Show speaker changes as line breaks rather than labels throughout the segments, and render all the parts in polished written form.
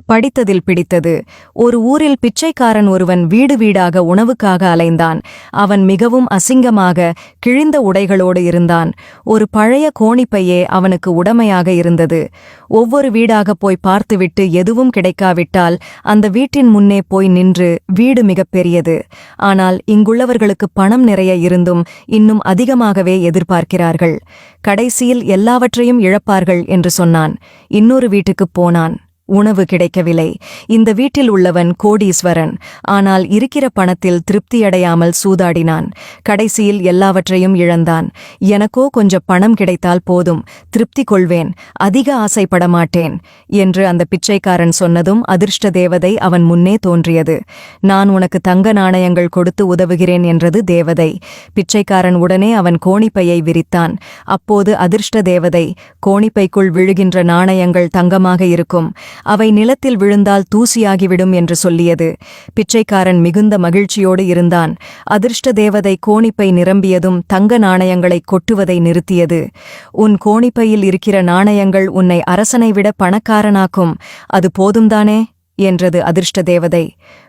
படித்ததில் பிடித்தது. ஒரு ஊரில் பிச்சைக்காரன் ஒருவன் வீடு வீடாக உணவுக்காக அலைந்தான். அவன் மிகவும் அசிங்கமாக கிழிந்த உடைகளோடு இருந்தான். ஒரு பழைய கோணிப்பையே அவனுக்கு உடமையாக இருந்தது. ஒவ்வொரு வீடாக போய் பார்த்துவிட்டு எதுவும் கிடைக்காவிட்டால் அந்த வீட்டின் முன்னே போய் நின்று, வீடு மிகப் பெரியது, ஆனால் இங்குள்ளவர்களுக்கு பணம் நிறைய இருந்தும் இன்னும் அதிகமாகவே எதிர்பார்க்கிறார்கள், கடைசியில் எல்லாவற்றையும் இழப்பார்கள் என்று சொன்னான். இன்னொரு வீட்டுக்குப் போனான். உணவு கிடைக்கவில்லை. இந்த வீட்டில் உள்ளவன் கோடீஸ்வரன். ஆனால் இருக்கிற பணத்தில் திருப்தியடையாமல் சூதாடினான். கடைசியில் எல்லாவற்றையும் இழந்தான். எனக்கோ கொஞ்சம் பணம் கிடைத்தால் போதும், திருப்தி கொள்வேன், அதிக ஆசைப்பட மாட்டேன் என்று அந்த பிச்சைக்காரன் சொன்னதும் அதிர்ஷ்ட தேவதை அவன் முன்னே தோன்றியது. நான் உனக்கு தங்க நாணயங்கள் கொடுத்து உதவுகிறேன் என்றது தேவதை. பிச்சைக்காரன் உடனே அவன் கோணிப்பையை விரித்தான். அப்போது அதிர்ஷ்ட தேவதை, கோணிப்பைக்குள் விழுகின்ற நாணயங்கள் தங்கமாக இருக்கும், அவை நிலத்தில் விழுந்தால் தூசியாகிவிடும் என்று சொல்லியது. பிச்சைக்காரன் மிகுந்த மகிழ்ச்சியோடு இருந்தான். அதிர்ஷ்ட தேவதை கோணிப்பை நிரம்பியதும் தங்க நாணயங்களை கொட்டுவதை நிறுத்தியது. உன் கோணிப்பையில் இருக்கிற நாணயங்கள் உன்னை அரசனை விட பணக்காரனாக்கும், அது போதும்தானே என்றது அதிர்ஷ்ட தேவதை.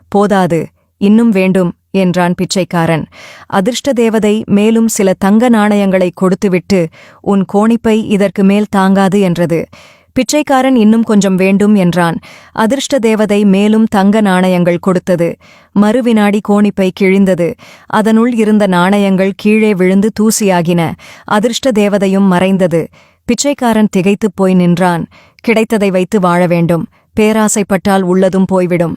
போதாது, இன்னும் வேண்டும் என்றான் பிச்சைக்காரன். அதிர்ஷ்ட தேவதை மேலும் சில தங்க நாணயங்களை கொடுத்துவிட்டு, உன் கோணிப்பை இதற்கு மேல் தாங்காது என்றது. பிச்சைக்காரன் இன்னும் கொஞ்சம் வேண்டும் என்றான். அதிர்ஷ்ட தேவதை மேலும் தங்க நாணயங்கள் கொடுத்தது. மறுவினாடி கோணிப்பை கிழிந்தது. அதனுள் இருந்த நாணயங்கள் கீழே விழுந்து தூசியாகின. அதிர்ஷ்ட தேவதையும் மறைந்தது. பிச்சைக்காரன் திகைத்துப் போய் நின்றான். கிடைத்ததை வைத்து வாழ வேண்டும், பேராசைப்பட்டால் உள்ளதும் போய்விடும்.